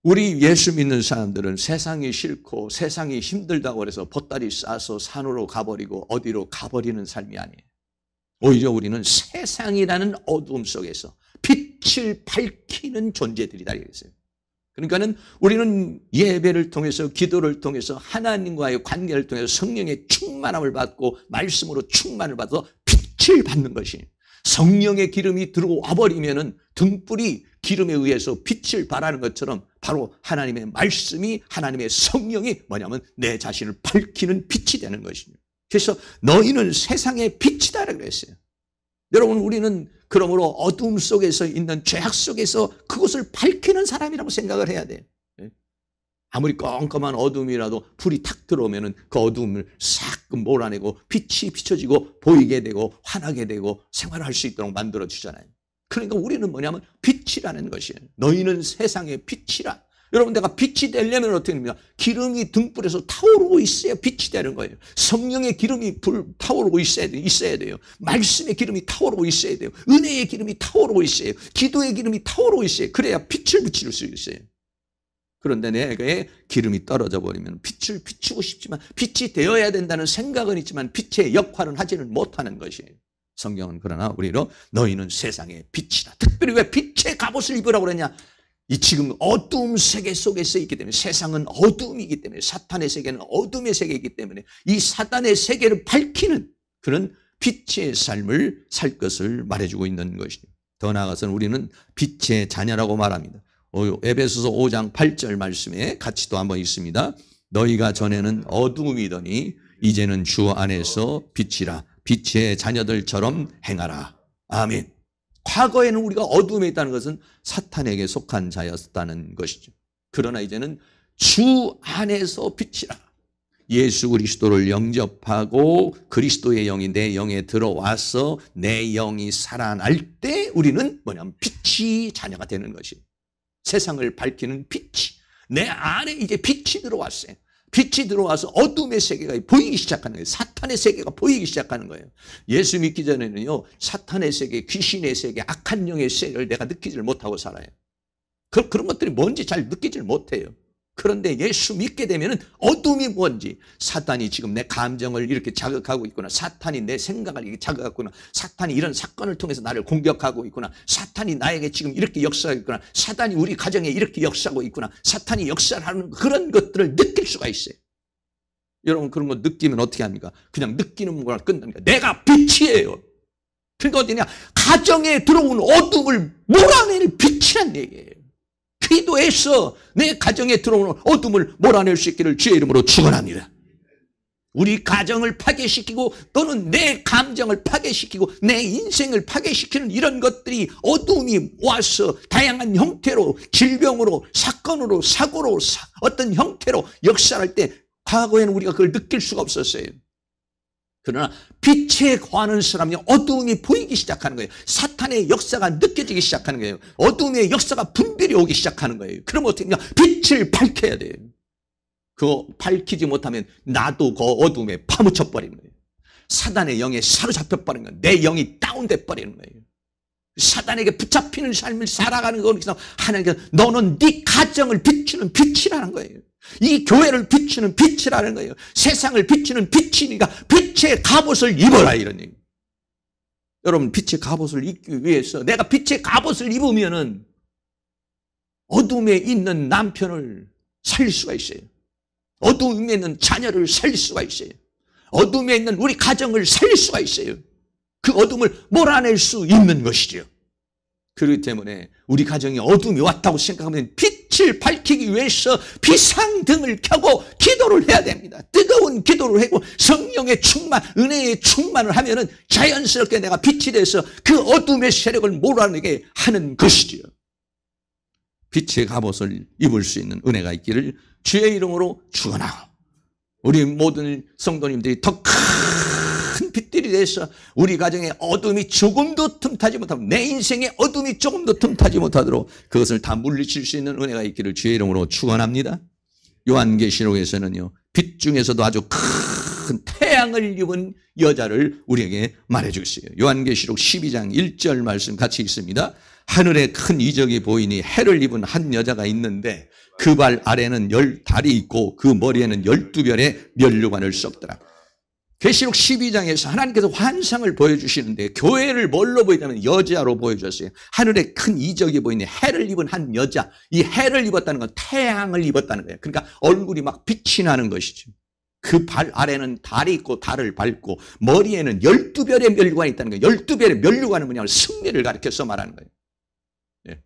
우리 예수 믿는 사람들은 세상이 싫고 세상이 힘들다고 해서 보따리 싸서 산으로 가버리고 어디로 가버리는 삶이 아니에요. 오히려 우리는 세상이라는 어두움 속에서 빛을 밝히는 존재들이다 이랬어요. 그러니까는 우리는 예배를 통해서 기도를 통해서 하나님과의 관계를 통해서 성령의 충만함을 받고 말씀으로 충만을 받아서 빛을 받는 것이, 성령의 기름이 들어와 버리면은 등불이 기름에 의해서 빛을 발하는 것처럼 바로 하나님의 말씀이, 하나님의 성령이 뭐냐면 내 자신을 밝히는 빛이 되는 것입니다. 그래서 너희는 세상의 빛이다라고 그랬어요. 여러분, 우리는 그러므로 어둠 속에서 있는 죄악 속에서 그것을 밝히는 사람이라고 생각을 해야 돼요. 아무리 껌껌한 어둠이라도 불이 탁 들어오면 그 어둠을 싹 몰아내고 빛이 비춰지고 보이게 되고 환하게 되고 생활할 수 있도록 만들어 주잖아요. 그러니까 우리는 뭐냐면 빛이라는 것이에요. 너희는 세상의 빛이라. 여러분, 내가 빛이 되려면 어떻게 됩니까? 기름이 등불에서 타오르고 있어야 빛이 되는 거예요. 성령의 기름이 타오르고 있어야 돼요. 말씀의 기름이 타오르고 있어야 돼요. 은혜의 기름이 타오르고 있어요. 기도의 기름이 타오르고 있어요. 그래야 빛을 비칠 수 있어요. 그런데 내게 기름이 떨어져 버리면 빛을 비추고 싶지만 빛이 되어야 된다는 생각은 있지만 빛의 역할은 하지는 못하는 것이에요. 성경은 그러나 우리로 너희는 세상의 빛이다. 특별히 왜 빛의 갑옷을 입으라고 그러냐? 이 지금 어두움 세계 속에서 있기 때문에, 세상은 어둠이기 때문에, 사탄의 세계는 어둠의 세계이기 때문에 이 사탄의 세계를 밝히는 그런 빛의 삶을 살 것을 말해주고 있는 것이죠. 더 나아가서는 우리는 빛의 자녀라고 말합니다. 에베소서 5장 8절 말씀에 같이 또 한번 있습니다. 너희가 전에는 어둠이더니 이제는 주 안에서 빛이라. 빛의 자녀들처럼 행하라. 아멘. 과거에는 우리가 어둠에 있다는 것은 사탄에게 속한 자였다는 것이죠. 그러나 이제는 주 안에서 빛이라. 예수 그리스도를 영접하고 그리스도의 영이 내 영에 들어와서 내 영이 살아날 때 우리는 뭐냐면 빛이 자녀가 되는 것이에요. 세상을 밝히는 빛이 내 안에 이제 빛이 들어왔어요. 빛이 들어와서 어둠의 세계가 보이기 시작하는 거예요. 사탄의 세계가 보이기 시작하는 거예요. 예수 믿기 전에는요, 사탄의 세계, 귀신의 세계, 악한 영의 세계를 내가 느끼질 못하고 살아요. 그런 것들이 뭔지 잘 느끼질 못해요. 그런데 예수 믿게 되면은 어둠이 뭔지, 사탄이 지금 내 감정을 이렇게 자극하고 있구나, 사탄이 내 생각을 이렇게 자극하고 있구나, 사탄이 이런 사건을 통해서 나를 공격하고 있구나, 사탄이 나에게 지금 이렇게 역사하고 있구나, 사탄이 우리 가정에 이렇게 역사하고 있구나, 사탄이 역사를 하는 그런 것들을 느낄 수가 있어요. 여러분, 그런 거 느끼면 어떻게 합니까? 그냥 느끼는 거랑 끝납니다. 내가 빛이에요. 그러니까 어디냐? 가정에 들어온 어둠을 몰아내는 빛이란 얘기예요. 기도해서 내 가정에 들어오는 어둠을 몰아낼 수 있기를 주의 이름으로 축원합니다. 우리 가정을 파괴시키고 또는 내 감정을 파괴시키고 내 인생을 파괴시키는 이런 것들이 어둠이 와서 다양한 형태로 질병으로 사건으로 사고로 어떤 형태로 역사할 때 과거에는 우리가 그걸 느낄 수가 없었어요. 그러나 빛에 거하는 사람이 어두움이 보이기 시작하는 거예요. 사탄의 역사가 느껴지기 시작하는 거예요. 어두움의 역사가 분별이 오기 시작하는 거예요. 그럼 어떻게 하냐? 빛을 밝혀야 돼요. 그거 밝히지 못하면 나도 그 어두움에 파묻혀 버리는 거예요. 사단의 영에 사로잡혀 버리는 거예요. 내 영이 다운돼 버리는 거예요. 사단에게 붙잡히는 삶을 살아가는 거니까 하나님께서 너는 네 가정을 비추는 빛이라는 거예요. 이 교회를 비추는 빛이라는 거예요. 세상을 비추는 빛이니까 빛의 갑옷을 입어라 이런 얘기. 여러분, 빛의 갑옷을 입기 위해서 내가 빛의 갑옷을 입으면은 어둠에 있는 남편을 살릴 수가 있어요. 어둠에 있는 자녀를 살릴 수가 있어요. 어둠에 있는 우리 가정을 살릴 수가 있어요. 그 어둠을 몰아낼 수 있는 것이죠. 그렇기 때문에 우리 가정에 어둠이 왔다고 생각하면 빛을 밝히기 위해서 비상등을 켜고 기도를 해야 됩니다. 뜨거운 기도를 하고 성령의 충만, 은혜의 충만을 하면은 자연스럽게 내가 빛이 돼서 그 어둠의 세력을 몰아내게 하는 것이지요. 빛의 갑옷을 입을 수 있는 은혜가 있기를 주의 이름으로 축원하고, 우리 모든 성도님들이 더 큰 빛들이 돼서 우리 가정에 어둠이 조금도 틈타지 못하고 내 인생에 어둠이 조금도 틈타지 못하도록 그것을 다 물리칠 수 있는 은혜가 있기를 주의 이름으로 축원합니다. 요한계시록에서는요, 빛 중에서도 아주 큰 태양을 입은 여자를 우리에게 말해주고 있어요. 요한계시록 12장 1절 말씀 같이 읽습니다. 하늘에 큰 이적이 보이니 해를 입은 한 여자가 있는데 그 발 아래는 10달이 있고 그 머리에는 12별의 면류관을 썼더라. 계시록 12장에서 하나님께서 환상을 보여주시는데 교회를 뭘로 보이냐면 여자로 보여주셨어요. 하늘에 큰 이적이 보이니 해를 입은 한 여자, 이 해를 입었다는 건 태양을 입었다는 거예요. 그러니까 얼굴이 막 빛이 나는 것이죠. 그 발 아래는 달이 있고 달을 밟고 머리에는 12별의 면류관이 있다는 거예요. 12별의 면류관은 뭐냐면 승리를 가리켜서 말하는 거예요. 예.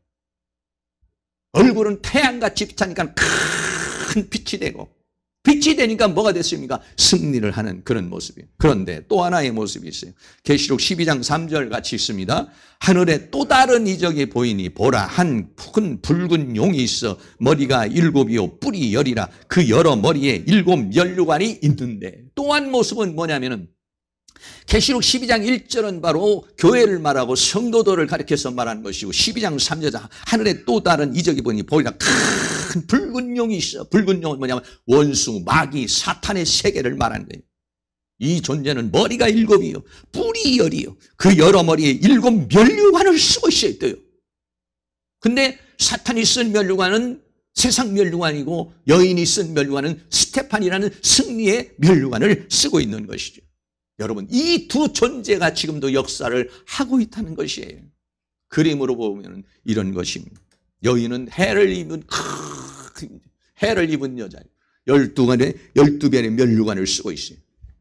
얼굴은 태양같이 빛하니까 큰 빛이 되고, 빛이 되니까 뭐가 됐습니까? 승리를 하는 그런 모습이에요. 그런데 또 하나의 모습이 있어요. 계시록 12장 3절 같이 있습니다. 하늘에 또 다른 이적이 보이니 보라, 한 큰 붉은 용이 있어 머리가 7이요 뿔이 10이라. 그 여러 머리에 7 면류관이 있는데, 또 한 모습은 뭐냐면은 계시록 12장 1절은 바로 교회를 말하고 성도들을 가리켜서 말하는 것이고, 12장 3절 하늘에 또 다른 이적이 보니 보리라 큰 붉은 용이 있어. 붉은 용은 뭐냐면 원수, 마귀, 사탄의 세계를 말하는 거예요. 이 존재는 머리가 7이요 뿔이 10이요 그 여러 머리에 7 면류관을 쓰고 있어요. 근데 사탄이 쓴 면류관은 세상 면류관이고 여인이 쓴 면류관은 스테판이라는 승리의 면류관을 쓰고 있는 것이죠. 여러분, 이 두 존재가 지금도 역사를 하고 있다는 것이에요. 그림으로 보면 이런 것입니다. 여인은 해를 입은 해를 입은 여자예요. 12별의 면류관을 쓰고 있어요.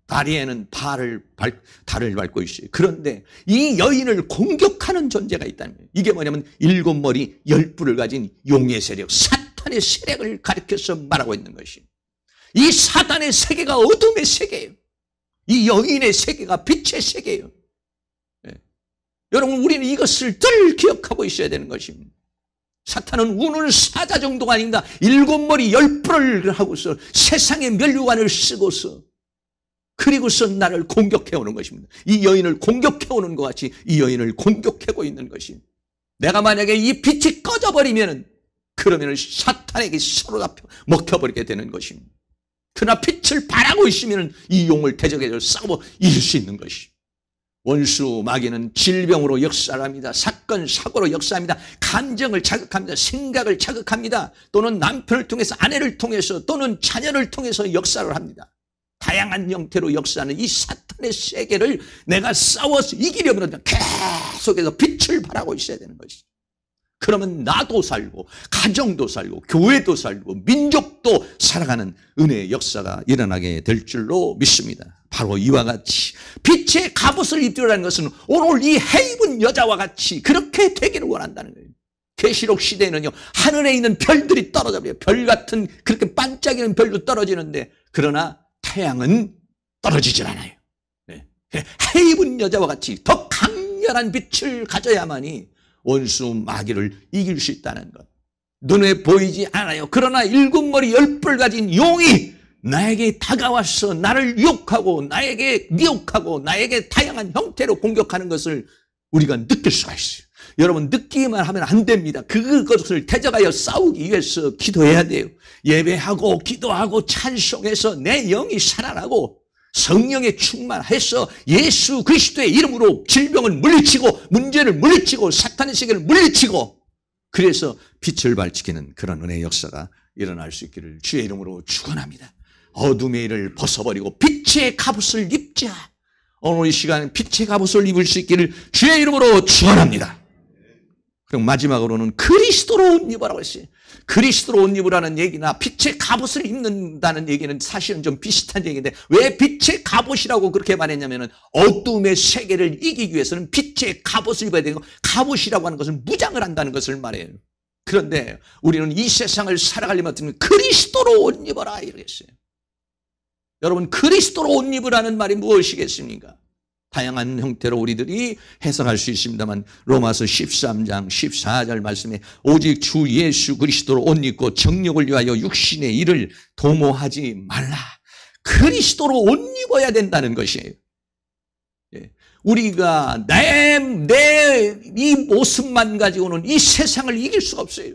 다리에는 달을 밟고 있어요. 그런데 이 여인을 공격하는 존재가 있다는 거예요. 이게 뭐냐면 7머리 10뿔을 가진 용의 세력, 사탄의 세력을 가리켜서 말하고 있는 것이에요. 이 사탄의 세계가 어둠의 세계예요. 이 여인의 세계가 빛의 세계예요. 네. 여러분, 우리는 이것을 늘 기억하고 있어야 되는 것입니다. 사탄은 우는 사자 정도가 아닙니다. 7머리 10뿔을 하고서 세상의 면류관을 쓰고서 그리고서 나를 공격해오는 것입니다. 이 여인을 공격해오는 것 같이 이 여인을 공격하고 있는 것입니다. 내가 만약에 이 빛이 꺼져버리면 그러면 사탄에게 서로 다 먹혀버리게 되는 것입니다. 그러나 빛을 발하고 있으면 이 용을 대적해서 싸워 이길 수 있는 것이. 원수 마귀는 질병으로 역사를 합니다. 사건 사고로 역사합니다. 감정을 자극합니다. 생각을 자극합니다. 또는 남편을 통해서, 아내를 통해서, 또는 자녀를 통해서 역사를 합니다. 다양한 형태로 역사하는 이 사탄의 세계를 내가 싸워서 이기려면 계속해서 빛을 발하고 있어야 되는 것이죠. 그러면 나도 살고 가정도 살고 교회도 살고 민족도 살아가는 은혜의 역사가 일어나게 될 줄로 믿습니다. 바로 이와 같이 빛의 갑옷을 입으라는 것은 오늘 이 해 입은 여자와 같이 그렇게 되기를 원한다는 거예요. 계시록 시대에는요, 하늘에 있는 별들이 떨어져요. 별 같은 그렇게 반짝이는 별도 떨어지는데, 그러나 태양은 떨어지질 않아요. 네. 해 입은 여자와 같이 더 강렬한 빛을 가져야만이 원수 마귀를 이길 수 있다는 것. 눈에 보이지 않아요. 그러나 7머리 10뿔 가진 용이 나에게 다가와서 나를 유혹하고 나에게 미혹하고 나에게 다양한 형태로 공격하는 것을 우리가 느낄 수가 있어요. 여러분, 느끼기만 하면 안 됩니다. 그것을 대적하여 싸우기 위해서 기도해야 돼요. 예배하고 기도하고 찬송해서 내 영이 살아나고 성령에 충만해서 예수 그리스도의 이름으로 질병을 물리치고 문제를 물리치고 사탄의 세계를 물리치고, 그래서 빛을 발치기는 그런 은혜의 역사가 일어날 수 있기를 주의 이름으로 축원합니다. 어둠의 일을 벗어버리고 빛의 갑옷을 입자. 오늘 이 시간에 빛의 갑옷을 입을 수 있기를 주의 이름으로 축원합니다. 그럼 마지막으로는 그리스도로 옷 입으라고 했어요. 그리스도로 옷 입으라는 얘기나 빛의 갑옷을 입는다는 얘기는 사실은 좀 비슷한 얘기인데 왜 빛의 갑옷이라고 그렇게 말했냐면은 어둠의 세계를 이기기 위해서는 빛의 갑옷을 입어야 되고 갑옷이라고 하는 것은 무장을 한다는 것을 말해요. 그런데 우리는 이 세상을 살아가려면 어떻게 그리스도로 옷 입어라 이렇게 했어요. 여러분 그리스도로 옷 입으라는 말이 무엇이겠습니까? 다양한 형태로 우리들이 해석할 수 있습니다만 로마서 13장 14절 말씀에 오직 주 예수 그리스도로 옷 입고 정욕을 위하여 육신의 일을 도모하지 말라. 그리스도로 옷 입어야 된다는 것이에요. 우리가 내 이 모습만 가지고는 이 세상을 이길 수가 없어요.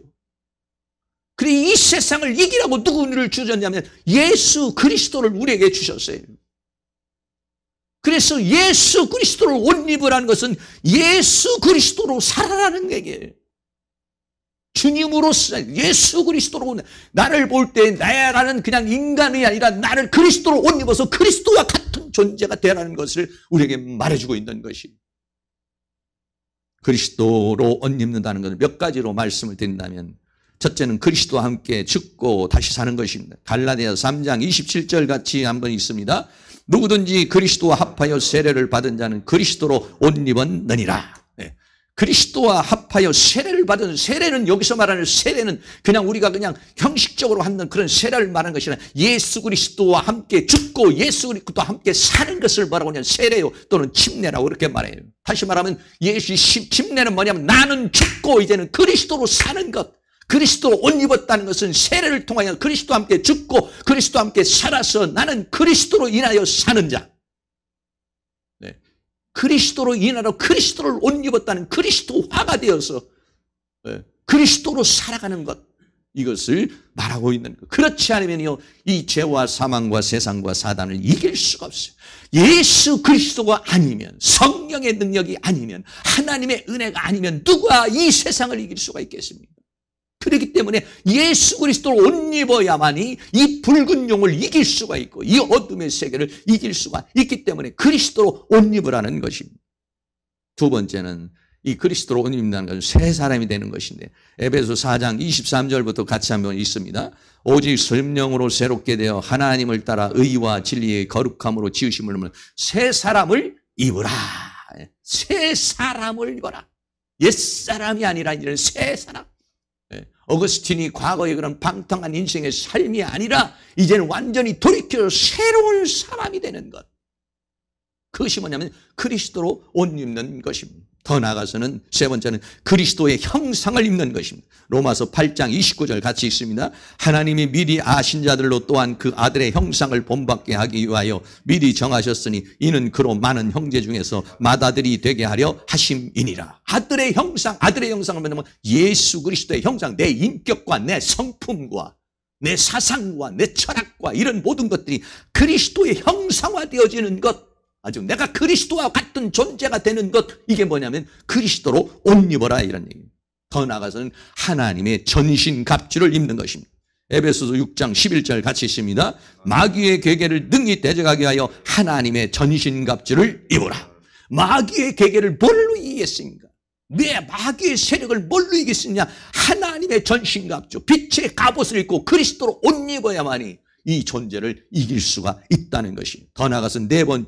그래 이 세상을 이기라고 누구를 주셨냐면 예수 그리스도를 우리에게 주셨어요. 그래서 예수 그리스도를 옷 입으라는 것은 예수 그리스도로 살아라는 얘기예요. 주님으로 예수 그리스도로 나를 볼 때 나는 그냥 인간이 아니라 나를 그리스도로 옷 입어서 그리스도와 같은 존재가 되라는 것을 우리에게 말해주고 있는 것이. 그리스도로 옷 입는다는 것은 몇 가지로 말씀을 드린다면 첫째는 그리스도와 함께 죽고 다시 사는 것입니다. 갈라디아 3장 27절 같이 한번 있습니다. 누구든지 그리스도와 합하여 세례를 받은 자는 그리스도로 옷 입었느니라. 그리스도와 합하여 세례를 받은 세례는 여기서 말하는 세례는 그냥 우리가 그냥 형식적으로 하는 그런 세례를 말하는 것이 아니라 예수 그리스도와 함께 죽고 예수 그리스도와 함께 사는 것을 뭐라고 하냐면 세례요 또는 침례라고 그렇게 말해요. 다시 말하면 예수 침례는 뭐냐면 나는 죽고 이제는 그리스도로 사는 것. 그리스도로 옷 입었다는 것은 세례를 통하여 그리스도와 함께 죽고 그리스도와 함께 살아서 나는 그리스도로 인하여 사는 자. 그리스도로 인하여 그리스도를 옷 입었다는 그리스도화가 되어서 그리스도로 살아가는 것 이것을 말하고 있는 것. 그렇지 않으면요 이 죄와 사망과 세상과 사단을 이길 수가 없어요. 예수 그리스도가 아니면 성령의 능력이 아니면 하나님의 은혜가 아니면 누가 이 세상을 이길 수가 있겠습니까? 그렇기 때문에 예수 그리스도를 옷 입어야만이 이 붉은 용을 이길 수가 있고 이 어둠의 세계를 이길 수가 있기 때문에 그리스도로 옷 입으라는 것입니다. 두 번째는 이 그리스도로 옷 입는다는 것은 새 사람이 되는 것인데 에베소 4장 23절부터 같이 한번 있습니다. 오직 성령으로 새롭게 되어 하나님을 따라 의와 진리의 거룩함으로 지으심을 입으면 새 사람을 입으라. 새 사람을 입어라. 옛사람이 아니라 이런 새 사람. 어거스틴이 과거의 그런 방탕한 인생의 삶이 아니라 이제는 완전히 돌이켜 새로운 사람이 되는 것. 그것이 뭐냐면 그리스도로 옷 입는 것입니다. 더 나아가서는 세 번째는 그리스도의 형상을 입는 것입니다. 로마서 8장 29절 같이 있습니다. 하나님이 미리 아신 자들로 또한 그 아들의 형상을 본받게 하기 위하여 미리 정하셨으니 이는 그로 많은 형제 중에서 맏아들이 되게 하려 하심이니라. 아들의 형상을 뭐냐면 예수 그리스도의 형상, 내 인격과 내 성품과 내 사상과 내 철학과 이런 모든 것들이 그리스도의 형상화되어지는 것. 아주 내가 그리스도와 같은 존재가 되는 것 이게 뭐냐면 그리스도로 옷 입어라 이런 얘기입니다. 더 나아가서는 하나님의 전신갑주를 입는 것입니다. 에베소서 6장 11절 같이 있습니다. 마귀의 계계를 능히 대적하게 하여 하나님의 전신갑주를 입어라. 마귀의 계계를 뭘로 이기겠습니까? 왜 마귀의 세력을 뭘로 이기겠느냐? 하나님의 전신갑주 빛의 갑옷을 입고 그리스도로 옷 입어야만이 이 존재를 이길 수가 있다는 것이. 더 나아가서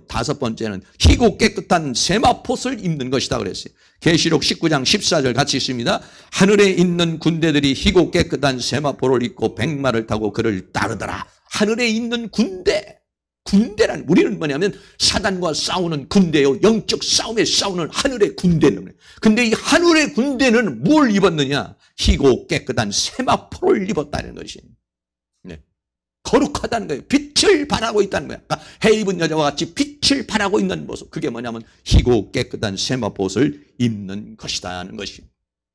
다섯 번째는 희고 깨끗한 세마포를 입는 것이다 그랬어요. 계시록 19장 14절 같이 있습니다. 하늘에 있는 군대들이 희고 깨끗한 세마포를 입고 백마를 타고 그를 따르더라. 하늘에 있는 군대란 우리는 뭐냐면 사단과 싸우는 군대요. 영적 싸움에 싸우는 하늘의 군대는. 근데 이 하늘의 군대는 뭘 입었느냐? 희고 깨끗한 세마포를 입었다는 것이에요. 거룩하다는 거예요. 빛을 발하고 있다는 거예요. 그러니까 해 입은 여자와 같이 빛을 발하고 있는 모습. 그게 뭐냐면 희고 깨끗한 세마포를 입는 것이다는 것이.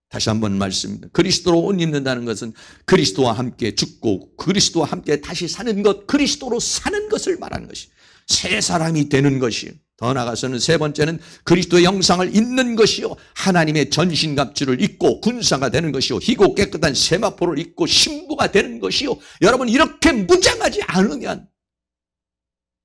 다시 한번 말씀입니다. 그리스도로 옷 입는다는 것은 그리스도와 함께 죽고 그리스도와 함께 다시 사는 것, 그리스도로 사는 것을 말하는 것이. 새 사람이 되는 것이요. 더 나아가서는 세 번째는 그리스도의 형상을 입는 것이요. 하나님의 전신갑주를 입고 군사가 되는 것이요. 희고 깨끗한 세마포를 입고 신부가 되는 것이요. 여러분 이렇게 무장하지 않으면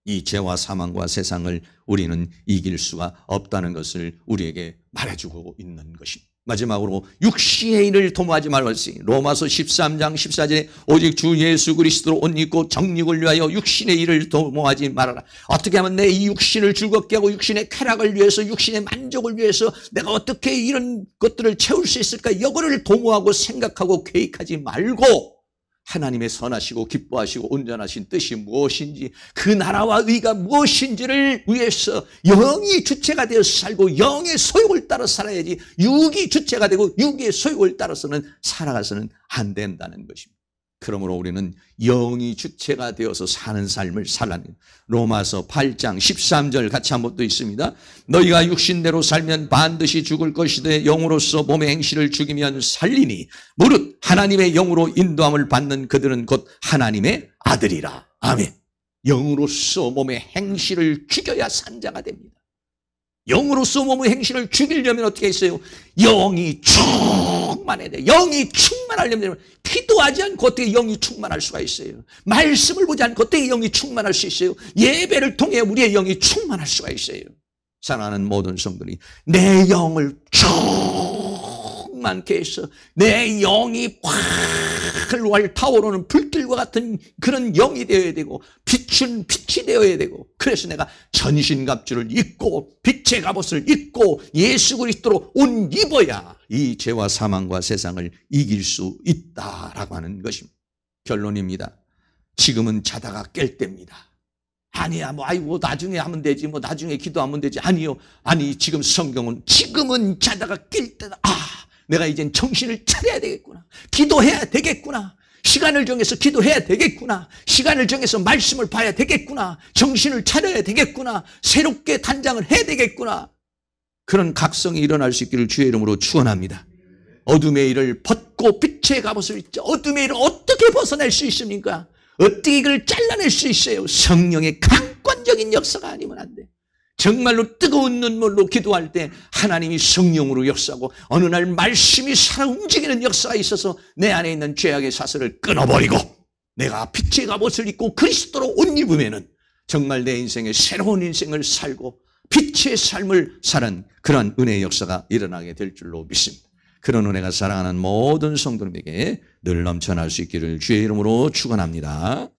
이 죄와 사망과 세상을 우리는 이길 수가 없다는 것을 우리에게 말해주고 있는 것입니다. 마지막으로 육신의 일을 도모하지 말고 로마서 13장 14절에 오직 주 예수 그리스도로 옷 입고 정욕을 위하여 육신의 일을 도모하지 말아라. 어떻게 하면 내 이 육신을 즐겁게 하고 육신의 쾌락을 위해서 육신의 만족을 위해서 내가 어떻게 이런 것들을 채울 수 있을까? 이거를 도모하고 생각하고 계획하지 말고 하나님의 선하시고 기뻐하시고 온전하신 뜻이 무엇인지 그 나라와 의가 무엇인지를 위해서 영이 주체가 되어서 살고 영의 소욕을 따라 살아야지 육이 주체가 되고 육의 소욕을 따라서는 살아가서는 안 된다는 것입니다. 그러므로 우리는 영이 주체가 되어서 사는 삶을 살라는 로마서 8장 13절 같이 한번 또 있습니다. 너희가 육신대로 살면 반드시 죽을 것이되 영으로서 몸의 행실을 죽이면 살리니 무릇 하나님의 영으로 인도함을 받는 그들은 곧 하나님의 아들이라. 아멘. 영으로서 몸의 행실을 죽여야 산자가 됩니다. 영으로서 몸의 행실을 죽이려면 어떻게 했어요? 영이 충만해야 돼. 영이 충만하려면 기도하지 않고 어떻게 영이 충만할 수가 있어요? 말씀을 보지 않고 어떻게 영이 충만할 수 있어요? 예배를 통해 우리의 영이 충만할 수가 있어요. 사랑하는 모든 성도들이 내 영을 충만케 해서 내 영이 활활 타오르는 불길과 같은 그런 영이 되어야 되고 빛은 빛이 되어야 되고 그래서 내가 전신갑주를 입고 빛의 갑옷을 입고 예수 그리스도로 옷 입어야 이 죄와 사망과 세상을 이길 수 있다라고 하는 것입니다. 결론입니다. 지금은 자다가 깰 때입니다. 아니야 아이고 나중에 하면 되지 나중에 기도하면 되지. 아니요. 아니 지금 성경은 지금은 자다가 깰 때다. 내가 이젠 정신을 차려야 되겠구나. 기도해야 되겠구나. 시간을 정해서 기도해야 되겠구나. 시간을 정해서 말씀을 봐야 되겠구나. 정신을 차려야 되겠구나. 새롭게 단장을 해야 되겠구나. 그런 각성이 일어날 수 있기를 주의 이름으로 축원합니다. 어둠의 일을 벗고 빛의 갑옷을 입자. 어둠의 일을 어떻게 벗어낼 수 있습니까? 어떻게 이걸 잘라낼 수 있어요? 성령의 강권적인 역사가 아니면 안 돼. 정말로 뜨거운 눈물로 기도할 때 하나님이 성령으로 역사하고 어느 날 말씀이 살아 움직이는 역사가 있어서 내 안에 있는 죄악의 사슬을 끊어버리고 내가 빛의 갑옷을 입고 그리스도로 옷 입으면은 정말 내 인생에 새로운 인생을 살고 빛의 삶을 사는 그런 은혜의 역사가 일어나게 될 줄로 믿습니다. 그런 은혜가 사랑하는 모든 성도님에게 늘 넘쳐날 수 있기를 주의 이름으로 축원합니다.